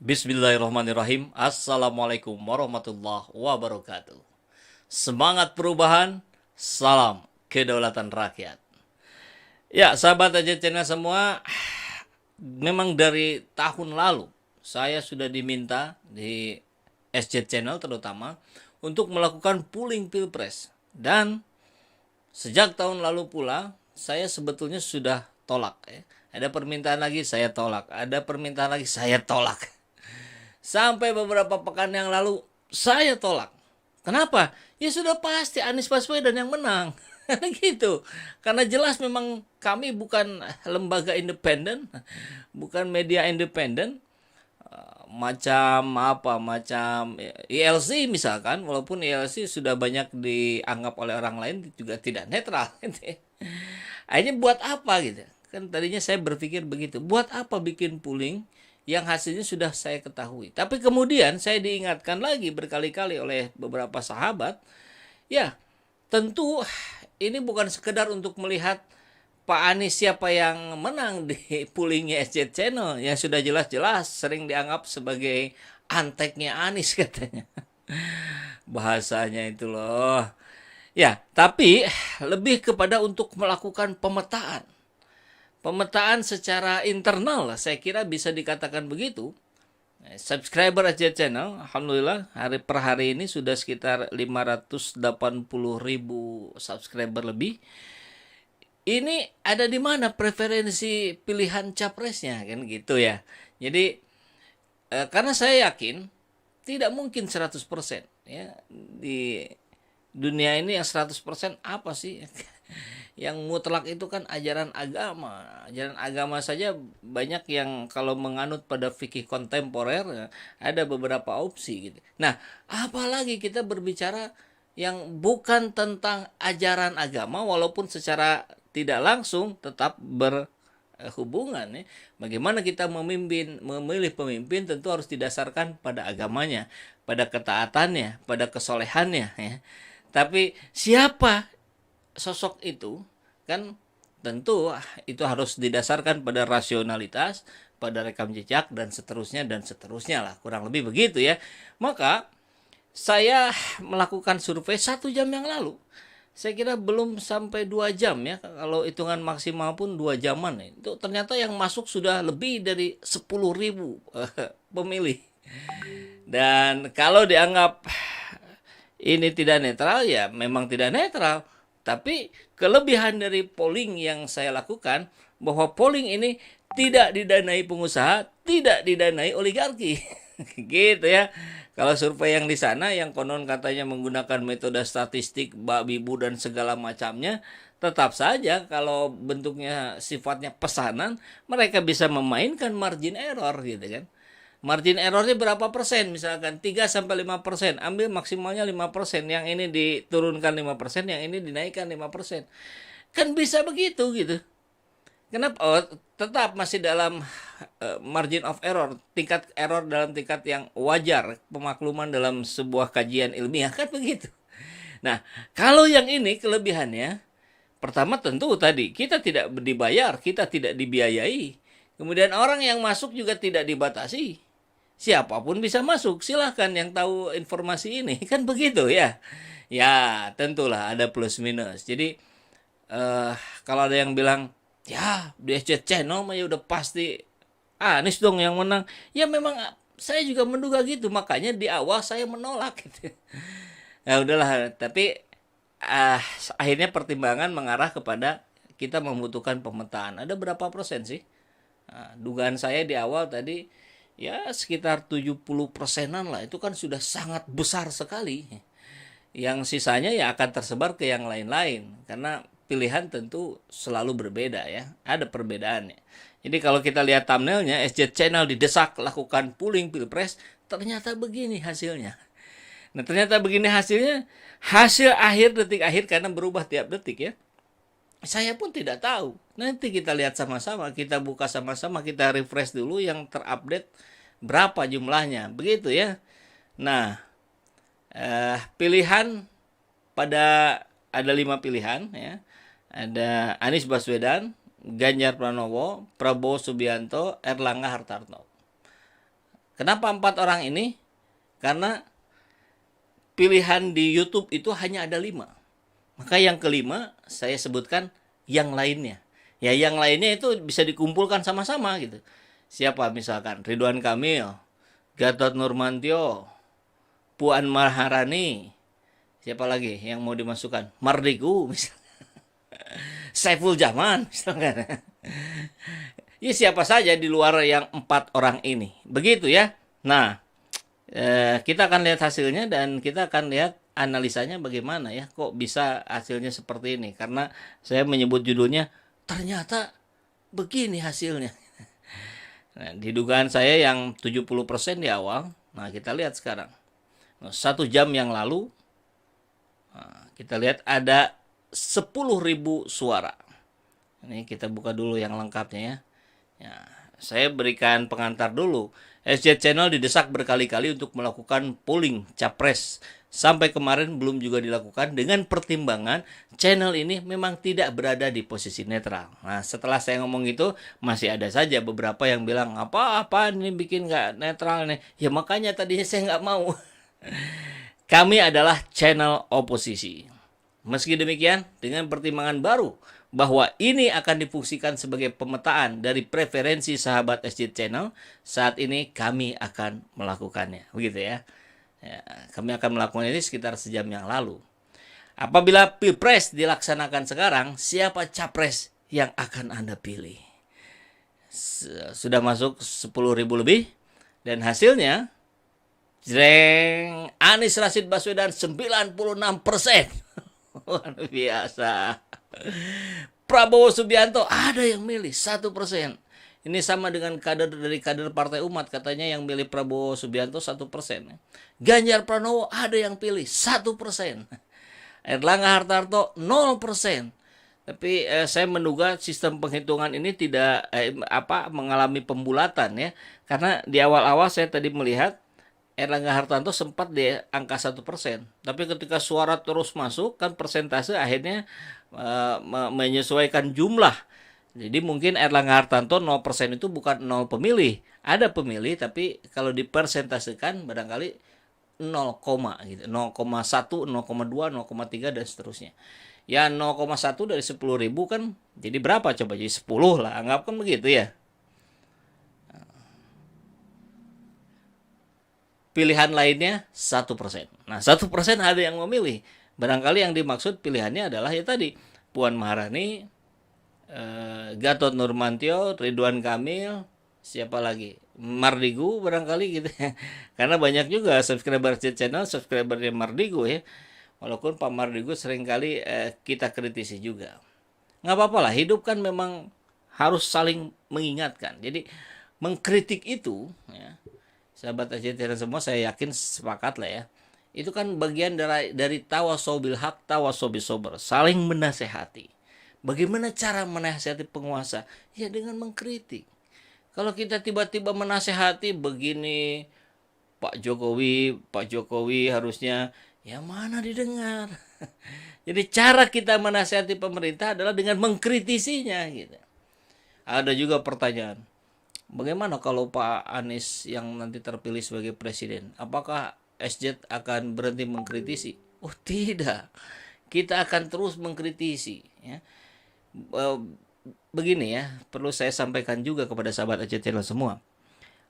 Bismillahirrahmanirrahim. Assalamualaikum warahmatullahi wabarakatuh. Semangat perubahan, salam kedaulatan rakyat. Ya, sahabat aja channel semua, memang dari tahun lalu saya sudah diminta di SJ Channel terutama untuk melakukan pooling pilpres. Dan sejak tahun lalu pula saya sebetulnya sudah tolak ya. Ada permintaan lagi saya tolak, ada permintaan lagi saya tolak. Sampai beberapa pekan yang lalu saya tolak. Kenapa? Ya sudah pasti Anies Baswedan yang menang. Gitu. Karena jelas memang kami bukan lembaga independen, bukan media independen. Macam ILC misalkan, walaupun ILC sudah banyak dianggap oleh orang lain juga tidak netral. Akhirnya buat apa gitu? Kan tadinya saya berpikir begitu. Buat apa bikin pooling yang hasilnya sudah saya ketahui. Tapi kemudian saya diingatkan lagi berkali-kali oleh beberapa sahabat, ya tentu ini bukan sekedar untuk melihat Pak Anies siapa yang menang di poolingnya SJ Channel, yang sudah jelas-jelas sering dianggap sebagai anteknya Anies katanya. Bahasanya itu loh. Ya, tapi lebih kepada untuk melakukan pemetaan. Pemetaan secara internal lah, saya kira bisa dikatakan begitu. Subscriber aja channel, alhamdulillah per hari ini sudah sekitar 580.000 subscriber lebih. Ini ada di mana preferensi pilihan capresnya kan gitu ya. Jadi karena saya yakin tidak mungkin 100% ya di dunia ini yang 100% apa sih? Yang mutlak itu kan ajaran agama. Ajaran agama saja banyak yang kalau menganut pada fikih kontemporer ada beberapa opsi gitu. Nah, apalagi kita berbicara yang bukan tentang ajaran agama walaupun secara tidak langsung tetap berhubungan ya. Bagaimana kita memilih pemimpin tentu harus didasarkan pada agamanya, pada ketaatannya, pada kesolehannya ya. Tapi siapa sosok itu kan tentu itu harus didasarkan pada rasionalitas, pada rekam jejak dan seterusnya lah, kurang lebih begitu ya. Maka saya melakukan survei 1 jam yang lalu. Saya kira belum sampai 2 jam ya, kalau hitungan maksimal pun 2 jaman ya. Itu ternyata yang masuk sudah lebih dari 10.000 pemilih. Dan kalau dianggap ini tidak netral, ya memang tidak netral. Tapi kelebihan dari polling yang saya lakukan, bahwa polling ini tidak didanai pengusaha, tidak didanai oligarki. Gitu ya. Kalau survei yang di sana yang konon katanya menggunakan metode statistik, babi bu dan segala macamnya, tetap saja kalau bentuknya sifatnya pesanan, mereka bisa memainkan margin error gitu kan. Margin errornya berapa persen? Misalkan 3-5%. Ambil maksimalnya 5%. Yang ini diturunkan 5%, yang ini dinaikkan 5%. Kan bisa begitu gitu. Kenapa? Oh, tetap masih dalam margin of error. Tingkat error dalam tingkat yang wajar. Pemakluman dalam sebuah kajian ilmiah. Kan begitu. Nah, kalau yang ini kelebihannya, pertama tentu tadi, kita tidak dibayar, kita tidak dibiayai. Kemudian orang yang masuk juga tidak dibatasi. Siapapun bisa masuk, silahkan yang tahu informasi ini. Kan begitu ya. Ya, tentulah ada plus minus. Jadi, kalau ada yang bilang, ya di SC Channel mah ya udah pasti Anies dong yang menang. Ya memang saya juga menduga gitu. Makanya di awal saya menolak gitu. Ya udahlah, tapi akhirnya pertimbangan mengarah kepada kita membutuhkan pemetaan. Ada berapa persen sih? Dugaan saya di awal tadi ya sekitar 70%-an lah. Itu kan sudah sangat besar sekali. Yang sisanya ya akan tersebar ke yang lain-lain. Karena pilihan tentu selalu berbeda ya. Ada perbedaannya. Jadi kalau kita lihat thumbnailnya, SJ Channel didesak lakukan pooling pilpres, ternyata begini hasilnya. Nah ternyata begini hasilnya, hasil akhir detik akhir karena berubah tiap detik ya. Saya pun tidak tahu. Nanti kita lihat sama-sama, kita buka sama-sama, kita refresh dulu yang terupdate berapa jumlahnya. Begitu ya. Nah, pilihan pada ada 5 pilihan ya. Ada Anies Baswedan, Ganjar Pranowo, Prabowo Subianto, Erlangga Hartarto. Kenapa 4 orang ini? Karena pilihan di YouTube itu hanya ada 5. Maka yang kelima saya sebutkan yang lainnya. Ya yang lainnya itu bisa dikumpulkan sama-sama gitu. Siapa misalkan? Ridwan Kamil, Gatot Nurmantio, Puan Maharani, siapa lagi yang mau dimasukkan? Mardigu misalkan. Saiful Jaman misalkan. Ya siapa saja di luar yang 4 orang ini. Begitu ya. Nah, kita akan lihat hasilnya dan kita akan lihat analisanya bagaimana ya. Kok bisa hasilnya seperti ini? Karena saya menyebut judulnya ternyata begini hasilnya. Nah, di dugaan saya yang 70% di awal. Nah, kita lihat sekarang. 1 jam yang lalu kita lihat ada 10.000 suara. Ini kita buka dulu yang lengkapnya ya. Ya, saya berikan pengantar dulu. SJ Channel didesak berkali-kali untuk melakukan polling capres. Sampai kemarin belum juga dilakukan dengan pertimbangan channel ini memang tidak berada di posisi netral. Nah, setelah saya ngomong itu, masih ada saja beberapa yang bilang, apa ini bikin nggak netral nih. Ya makanya tadinya saya nggak mau. Kami adalah channel oposisi. Meski demikian, dengan pertimbangan baru bahwa ini akan difungsikan sebagai pemetaan dari preferensi sahabat SJ Channel, saat ini kami akan melakukannya. Begitu ya. Ya, kami akan melakukan ini sekitar sejam yang lalu. Apabila Pilpres dilaksanakan sekarang, siapa capres yang akan Anda pilih? Sudah masuk 10.000 lebih dan hasilnya jreng, Anies Rashid Baswedan 96%. Luar biasa. Prabowo Subianto ada yang milih 1%. Ini sama dengan kader Partai Umat, katanya yang milih Prabowo Subianto 1%. Ganjar Pranowo ada yang pilih 1%. Erlangga Hartarto 0%. Tapi saya menduga sistem penghitungan ini tidak mengalami pembulatan ya. Karena di awal-awal saya tadi melihat Erlangga Hartarto sempat di angka 1%. Tapi ketika suara terus masuk, kan persentase akhirnya menyesuaikan jumlah. Jadi mungkin Erlangga Hartarto 0% itu bukan 0 pemilih. Ada pemilih, tapi kalau dipersentasekan barangkali 0, gitu. 0,1, 0,2, 0,3 dan seterusnya. Ya 0,1 dari 10.000 kan jadi berapa coba? Jadi 10 lah. Anggapkan begitu ya. Pilihan lainnya 1%. Nah 1% ada yang memilih. Barangkali yang dimaksud pilihannya adalah ya tadi Puan Maharani, Gatot Nurmantio, Ridwan Kamil, siapa lagi? Mardigu barangkali gitu ya. Karena banyak juga subscriber channel, subscribernya Mardigu ya. Walaupun Pak Mardigu seringkali kita kritisi juga. Nggak apa-apa lah, hidup kan memang harus saling mengingatkan. Jadi mengkritik itu ya, sahabat AJT semua saya yakin sepakat lah ya. Itu kan bagian dari tawasobil hak, tawasobil sober, saling menasehati. Bagaimana cara menasehati penguasa? Ya dengan mengkritik. Kalau kita tiba-tiba menasehati begini, Pak Jokowi harusnya, ya mana didengar. Jadi cara kita menasehati pemerintah adalah dengan mengkritisinya gitu. Ada juga pertanyaan, bagaimana kalau Pak Anies yang nanti terpilih sebagai presiden? Apakah SJ akan berhenti mengkritisi? Oh tidak, kita akan terus mengkritisi ya. Begini ya, perlu saya sampaikan juga kepada sahabat AJT semua,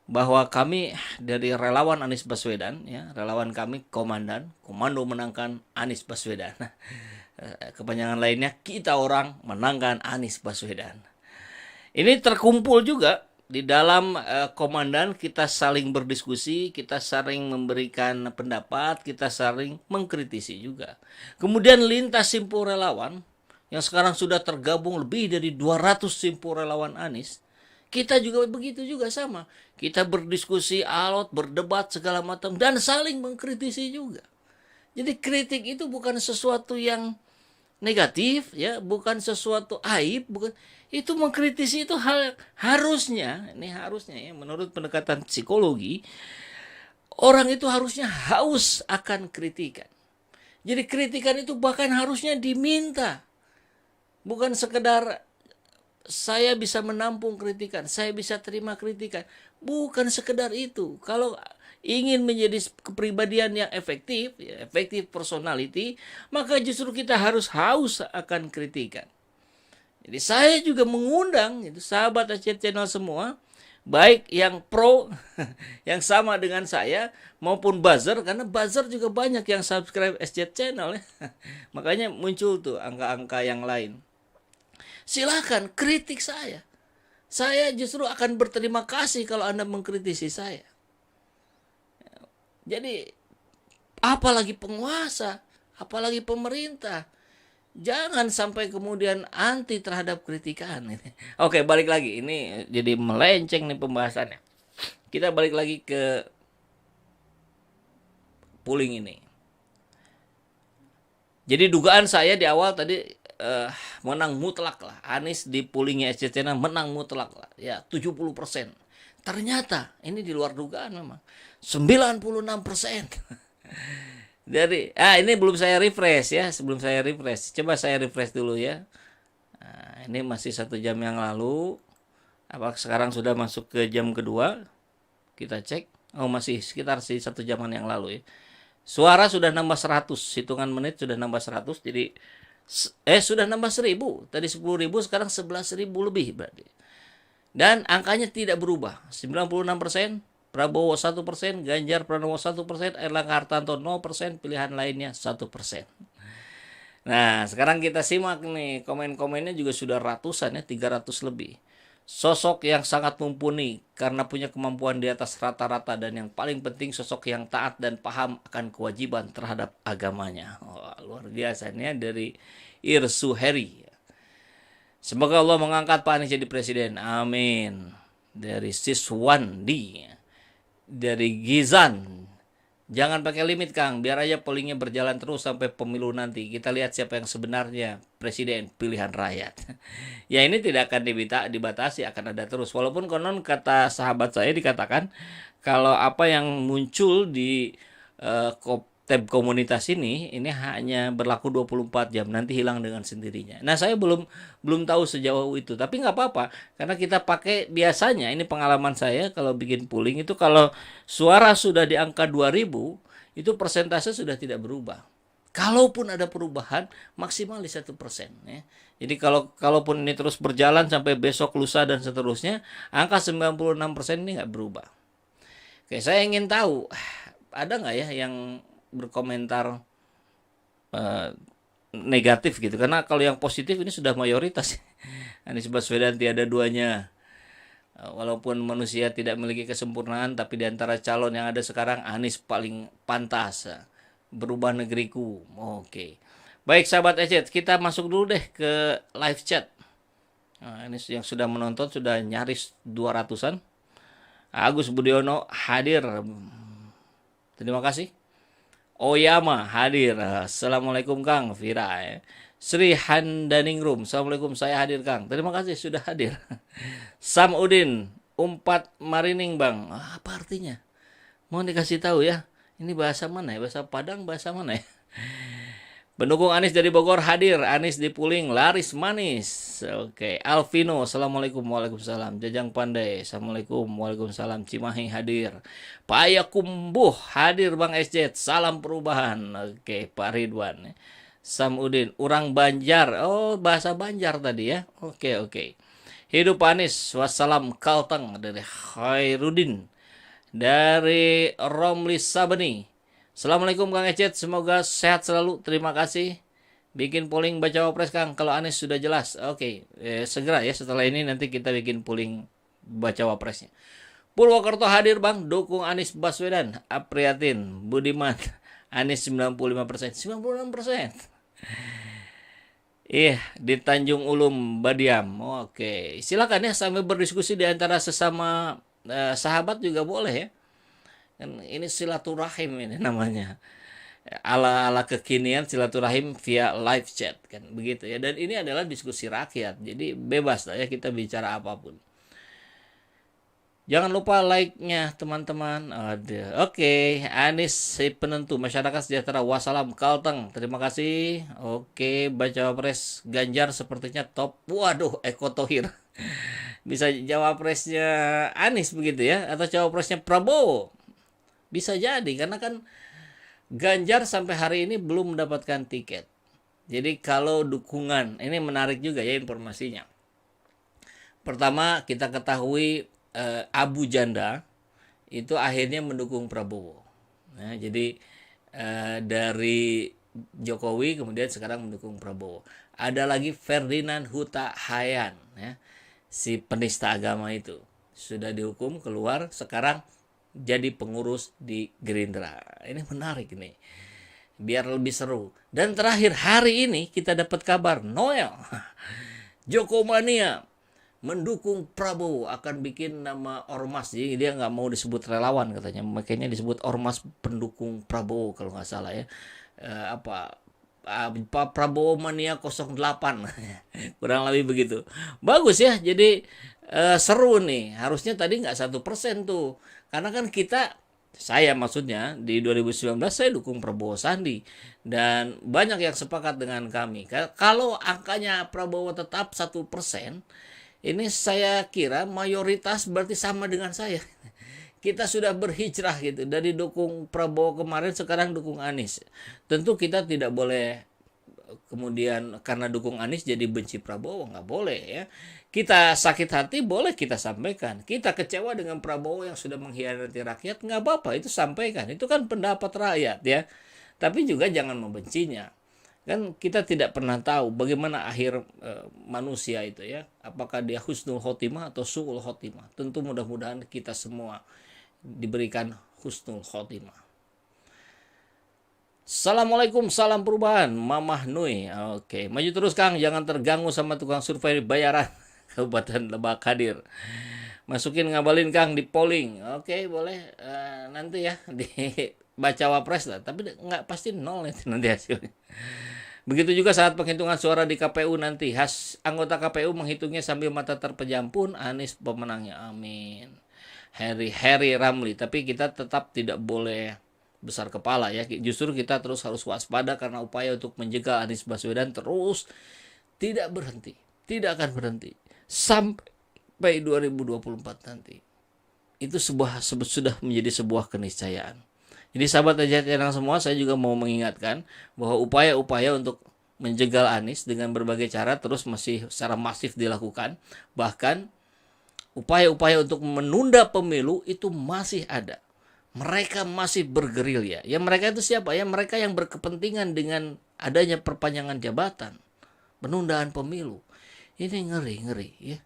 bahwa kami dari relawan Anies Baswedan ya, relawan kami komando menangkan Anies Baswedan. Kepanjangan lainnya, kita orang menangkan Anies Baswedan. Ini terkumpul juga di dalam komandan, kita saling berdiskusi, kita saling memberikan pendapat, kita saling mengkritisi juga. Kemudian lintas simpul relawan yang sekarang sudah tergabung lebih dari 200 simpul relawan Anies, kita juga begitu juga sama. Kita berdiskusi alot, berdebat segala macam dan saling mengkritisi juga. Jadi kritik itu bukan sesuatu yang negatif ya, bukan sesuatu aib, bukan. Itu mengkritisi itu hal harusnya, ini harusnya ya, menurut pendekatan psikologi, orang itu harusnya haus akan kritikan. Jadi kritikan itu bahkan harusnya diminta. Bukan sekedar saya bisa menampung kritikan, saya bisa terima kritikan. Bukan sekedar itu. Kalau ingin menjadi kepribadian yang efektif, ya, efektif personality, maka justru kita harus haus akan kritikan. Jadi saya juga mengundang itu sahabat SJ Channel semua, baik yang pro yang sama dengan saya maupun buzzer, karena buzzer juga banyak yang subscribe SJ Channel ya. Makanya muncul tuh angka-angka yang lain. Silahkan kritik saya. Saya justru akan berterima kasih kalau Anda mengkritisi saya. Jadi apalagi penguasa, apalagi pemerintah, jangan sampai kemudian anti terhadap kritikan. Oke, balik lagi. Ini jadi melenceng nih pembahasannya. Kita balik lagi ke polling ini. Jadi dugaan saya di awal tadi menang mutlak lah. Anies di pollingnya SCCNA menang mutlak lah. Ya 70%. Ternyata ini di luar dugaan memang. 96%. Jadi ini belum saya refresh ya. Sebelum saya refresh, coba saya refresh dulu ya. Nah, ini masih 1 jam yang lalu. Apakah sekarang sudah masuk ke jam kedua? Kita cek. Oh, masih sekitar 1 jaman yang lalu ya. Suara sudah nambah 100, hitungan menit sudah nambah 100. Jadi sudah nambah 1000. Tadi 10.000, sekarang 11.000 lebih berarti. Dan angkanya tidak berubah. 96%, Prabowo 1%, Ganjar Pranowo 1%, Erlangga Hartarto 0%, pilihan lainnya 1%. Nah, sekarang kita simak nih, komen-komennya juga sudah ratusan ya, 300 lebih. Sosok yang sangat mumpuni karena punya kemampuan di atas rata-rata, dan yang paling penting sosok yang taat dan paham akan kewajiban terhadap agamanya. Luar biasa nih dari Irsu Heri. Semoga Allah mengangkat Pak Anies jadi presiden. Amin. Dari Siswandi. Dari Gizan. Jangan pakai limit Kang, biar aja pollingnya berjalan terus sampai pemilu nanti. Kita lihat siapa yang sebenarnya presiden pilihan rakyat. Ya ini tidak akan dibatasi, akan ada terus. Walaupun konon kata sahabat saya dikatakan kalau apa yang muncul di tab komunitas ini hanya berlaku 24 jam, nanti hilang dengan sendirinya. Nah, saya belum tahu sejauh itu, tapi nggak apa-apa karena kita pakai biasanya, ini pengalaman saya kalau bikin polling itu kalau suara sudah di angka 2000 itu persentase sudah tidak berubah. Kalaupun ada perubahan maksimal di 1% ya. Jadi kalaupun ini terus berjalan sampai besok, lusa dan seterusnya, angka 96% ini nggak berubah. Oke, saya ingin tahu ada nggak ya yang berkomentar negatif gitu, karena kalau yang positif ini sudah mayoritas. Anies Baswedan tiada duanya. Walaupun manusia tidak memiliki kesempurnaan, tapi di antara calon yang ada sekarang Anies paling pantas. Berubah negeriku. Oke. Baik sahabat Ecet, kita masuk dulu deh ke live chat. Ini yang sudah menonton sudah nyaris 200-an. Agus Budiono hadir. Terima kasih. Oyama hadir. Assalamualaikum Kang Vira. Sri Handaningrum. Assalamualaikum, saya hadir Kang. Terima kasih sudah hadir. Sam Udin. Umpat Marining Bang. Apa artinya? Mau dikasih tahu ya. Ini bahasa mana ya? Bahasa Padang, bahasa mana ya? Pendukung Anies dari Bogor hadir. Anies di Puling laris manis. Oke. Alvino. Assalamualaikum. Waalaikumsalam. Jajang Pandai. Assalamualaikum. Waalaikumsalam. Cimahi hadir. Payakumbuh hadir Bang SJ. Salam perubahan. Oke. Pak Ridwan. Samudin. Urang Banjar. Oh, bahasa Banjar tadi ya. Oke. Hidup Anies. Wassalam Kalteng. Dari Khairudin. Dari Romli Sabeni. Assalamualaikum Kang Ecet, semoga sehat selalu. Terima kasih. Bikin polling baca wapres Kang, kalau Anies sudah jelas. Oke, segera ya setelah ini nanti kita bikin polling baca wapresnya. Purwokerto hadir Bang, dukung Anies Baswedan. Apriatin, Budiman, Anies 95%. 96%. Di Tanjung Ulum Badiam. Oke, silakan ya sambil berdiskusi di antara sesama sahabat juga boleh ya. Kan ini silaturahim ini namanya, ala kekinian silaturahim via live chat kan begitu ya, dan ini adalah diskusi rakyat jadi bebas lah ya kita bicara apapun. Jangan lupa like-nya teman-teman. Oke. Anies si penentu masyarakat sejahtera. Wassalam Kalteng. Terima kasih. Oke, baca wapres Ganjar sepertinya top. Waduh, Eko Thohir. Bisa cawapresnya Anies begitu ya, atau cawapresnya Prabowo. Bisa jadi karena kan Ganjar sampai hari ini belum mendapatkan tiket. Jadi kalau dukungan, ini menarik juga ya informasinya. Pertama kita ketahui Abu Janda itu akhirnya mendukung Prabowo. Nah, jadi dari Jokowi kemudian sekarang mendukung Prabowo. Ada lagi Ferdinand Huta Hayan, ya, si penista agama itu sudah dihukum keluar, sekarang jadi pengurus di Gerindra. Ini menarik nih, biar lebih seru. Dan terakhir hari ini kita dapat kabar Noel Jokomania mendukung Prabowo, akan bikin nama ormas. Jadi dia nggak mau disebut relawan katanya, makanya disebut ormas pendukung Prabowo kalau nggak salah ya. Prabowo Mania 08 kurang lebih begitu. Bagus ya, jadi seru nih. Harusnya tadi nggak 1% tuh, karena kan saya maksudnya di 2019 saya dukung Prabowo Sandi, dan banyak yang sepakat dengan kami. Kalau angkanya Prabowo tetap 1%, ini saya kira mayoritas berarti sama dengan saya. Kita sudah berhijrah gitu, dari dukung Prabowo kemarin sekarang dukung Anies. Tentu kita tidak boleh kemudian karena dukung Anies jadi benci Prabowo, nggak boleh ya. Kita sakit hati boleh kita sampaikan. Kita kecewa dengan Prabowo yang sudah mengkhianati rakyat, nggak apa-apa, itu sampaikan. Itu kan pendapat rakyat ya. Tapi juga jangan membencinya. Kan kita tidak pernah tahu bagaimana akhir manusia itu ya. Apakah dia husnul khotimah atau su'ul khotimah. Tentu mudah-mudahan kita semua diberikan husnul khotimah. Assalamualaikum, salam perubahan, Mamah Nui. Oke, maju terus Kang, jangan terganggu sama tukang survei bayaran. Kabupaten Lebak hadir. Masukin ngabalin Kang di polling. Oke, boleh nanti ya di baca wapres lah. Tapi nggak pasti nol nanti hasilnya. Begitu juga saat penghitungan suara di KPU nanti. Anggota KPU menghitungnya sambil mata terpejam pun Anies pemenangnya. Amin. Harry Ramli. Tapi kita tetap tidak boleh besar kepala ya. Justru kita terus harus waspada karena upaya untuk menjegal Anies Baswedan terus tidak berhenti. Tidak akan berhenti sampai 2024 nanti. Itu sudah menjadi sebuah keniscayaan. Jadi sahabat AJ Channel semua, saya juga mau mengingatkan bahwa upaya-upaya untuk menjegal Anies dengan berbagai cara terus masih secara masif dilakukan. Bahkan upaya-upaya untuk menunda pemilu itu masih ada. Mereka masih bergerilya. Ya mereka itu siapa? Ya mereka yang berkepentingan dengan adanya perpanjangan jabatan, penundaan pemilu. Ini ngeri ya.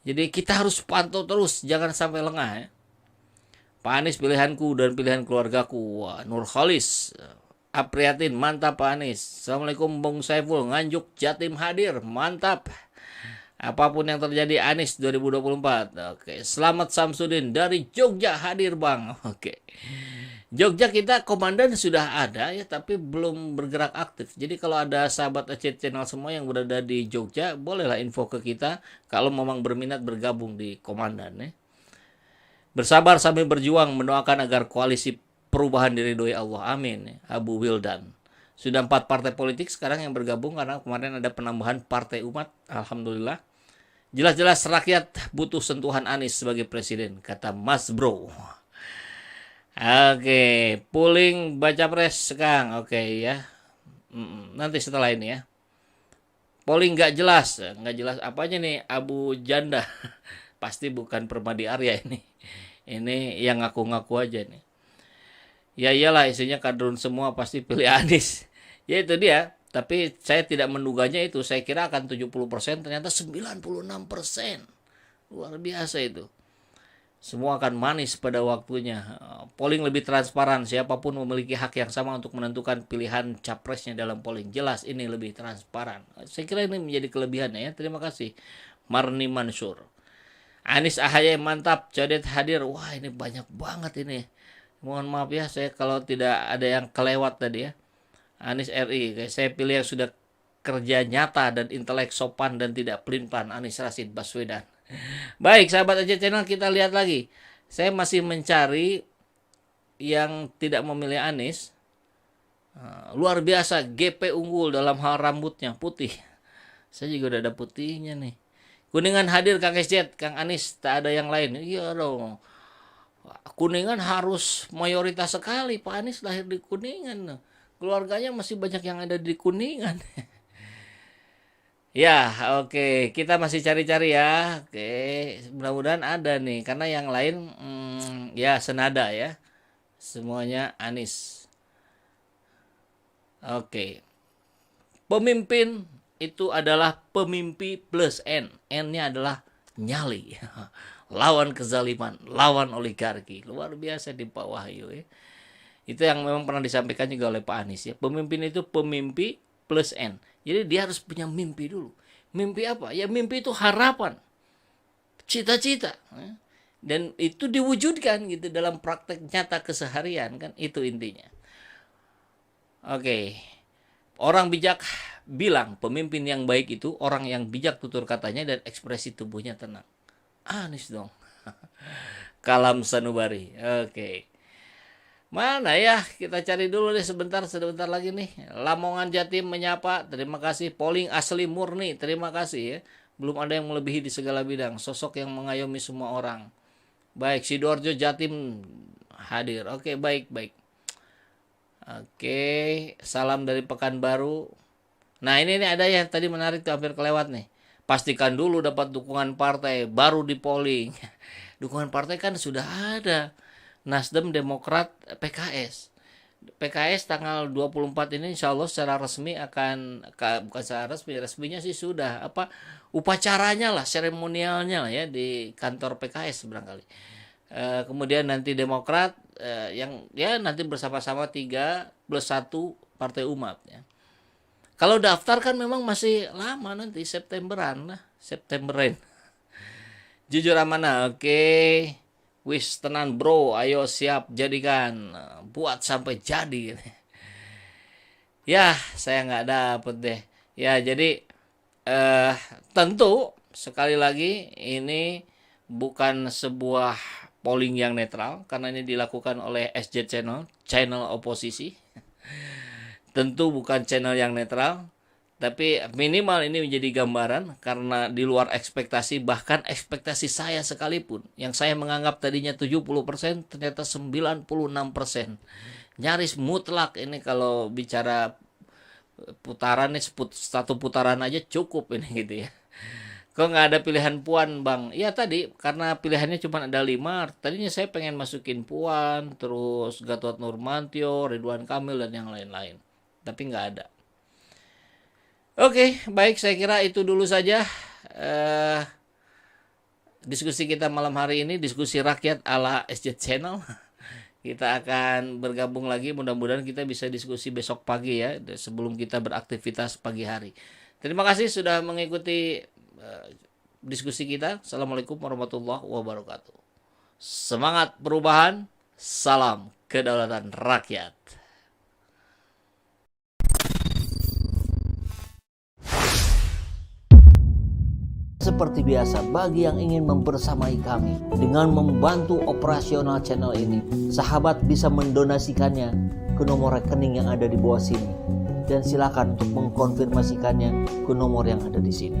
Jadi kita harus pantau terus, jangan sampai lengah ya. Pak Anies pilihanku dan pilihan keluargaku. Wah, Nur Khalis, Apriatin, mantap Pak Anies. Assalamualaikum Bung Saiful, Nganjuk Jatim hadir, mantap. Apapun yang terjadi Anies 2024. Oke, Selamat Samsudin dari Jogja hadir Bang. Oke. Jogja kita komandan sudah ada ya, tapi belum bergerak aktif. Jadi kalau ada sahabat AJ Channel semua yang berada di Jogja, bolehlah info ke kita kalau memang berminat bergabung di komandan ya. Bersabar sambil berjuang, mendoakan agar koalisi perubahan diridhoi Allah. Amin. Abu Wildan. Sudah 4 partai politik sekarang yang bergabung karena kemarin ada penambahan partai umat. Alhamdulillah. Jelas-jelas rakyat butuh sentuhan Anies sebagai presiden, kata Mas Bro. Oke, polling baca pres Kang. Oke ya. Nanti setelah ini ya. Polling nggak jelas apanya nih Abu Janda. Pasti bukan Permadi Arya ini. Ini yang ngaku-ngaku aja nih. Ya iyalah, isinya kadrun semua pasti pilih Anies. Ya itu dia. Tapi saya tidak menduganya itu. Saya kira akan 70%, ternyata 96%. Luar biasa itu. Semua akan manis pada waktunya. Polling lebih transparan. Siapapun memiliki hak yang sama untuk menentukan pilihan capresnya dalam polling. Jelas ini lebih transparan. Saya kira ini menjadi kelebihannya ya. Terima kasih. Marni Mansur. Anies AHY mantap, Cadet hadir. Wah ini banyak banget ini. Mohon maaf ya saya kalau tidak ada yang kelewat tadi ya. Anies RI, saya pilih yang sudah kerja nyata dan intelek sopan dan tidak pelin-pelan, Anies Rashid Baswedan. Baik sahabat AJ Channel, kita lihat lagi. Saya masih mencari yang tidak memilih Anies. Luar biasa, GP unggul dalam hal rambutnya putih. Saya juga udah ada putihnya nih. Kuningan hadir Kang SZ, Kang Anis, tak ada yang lain. Iya dong. Kuningan harus mayoritas sekali. Pak Anies lahir di Kuningan. Keluarganya masih banyak yang ada di Kuningan. Ya, oke. Kita masih cari-cari ya. Oke, mudah-mudahan ada nih. Karena yang lain, ya senada ya. Semuanya Anies. Oke. Pemimpin itu adalah pemimpi plus N. N-nya adalah nyali. Lawan kezaliman, lawan oligarki. Luar biasa di Pak Wahyu ya. Itu yang memang pernah disampaikan juga oleh Pak Anies ya. Pemimpin itu pemimpi plus N. Jadi dia harus punya mimpi dulu. Mimpi apa? Ya mimpi itu harapan. Cita-cita. Dan itu diwujudkan gitu dalam praktek nyata keseharian kan. Itu intinya. Oke. Orang bijak bilang pemimpin yang baik itu orang yang bijak tutur katanya dan ekspresi tubuhnya tenang. Anies dong. Kalam Sanubari. Oke. Mana ya? Kita cari dulu deh sebentar lagi nih. Lamongan Jatim menyapa. Terima kasih. Polling asli murni. Terima kasih ya. Belum ada yang melebihi di segala bidang. Sosok yang mengayomi semua orang. Baik, Sidoarjo Jatim hadir. Oke, baik. Oke, salam dari Pekanbaru. Nah, ini nih ada yang tadi menarik tuh, hampir kelewat nih. Pastikan dulu dapat dukungan partai, baru di polling. Dukungan partai kan sudah ada. Nasdem, Demokrat, PKS. PKS tanggal 24 ini insya Allah secara resmi akan, bukan secara resmi, resminya sih sudah, upacaranya lah, seremonialnya lah ya di kantor PKS barangkali. Kemudian nanti Demokrat yang ya nanti bersama-sama 3+1 Partai Umat ya. Kalau daftar kan memang masih lama, nanti Septemberan. Jujur amanah, oke. Wis tenan bro, ayo siap jadikan, buat sampai jadi. Ya, saya nggak dapet deh. Ya, jadi tentu sekali lagi ini bukan sebuah polling yang netral karena ini dilakukan oleh SJ channel oposisi. Tentu bukan channel yang netral, tapi minimal ini menjadi gambaran karena di luar ekspektasi, bahkan ekspektasi saya sekalipun yang saya menganggap tadinya 70% ternyata 96%. Nyaris mutlak ini kalau bicara putaran nih, satu putaran aja cukup ini gitu ya. Kok nggak ada pilihan Puan Bang? Ya tadi karena pilihannya cuma ada 5. Tadinya saya pengen masukin Puan, terus Gatot Nurmantio, Ridwan Kamil dan yang lain-lain. Tapi nggak ada. Oke, baik, saya kira itu dulu saja diskusi kita malam hari ini, diskusi rakyat ala SJ Channel. Kita akan bergabung lagi, mudah-mudahan kita bisa diskusi besok pagi ya, sebelum kita beraktivitas pagi hari. Terima kasih sudah mengikuti diskusi kita. Assalamualaikum warahmatullahi wabarakatuh. Semangat perubahan, salam kedaulatan rakyat. Seperti biasa, bagi yang ingin membersamai kami dengan membantu operasional channel ini, sahabat bisa mendonasikannya ke nomor rekening yang ada di bawah sini. Dan silakan untuk mengkonfirmasikannya ke nomor yang ada di sini.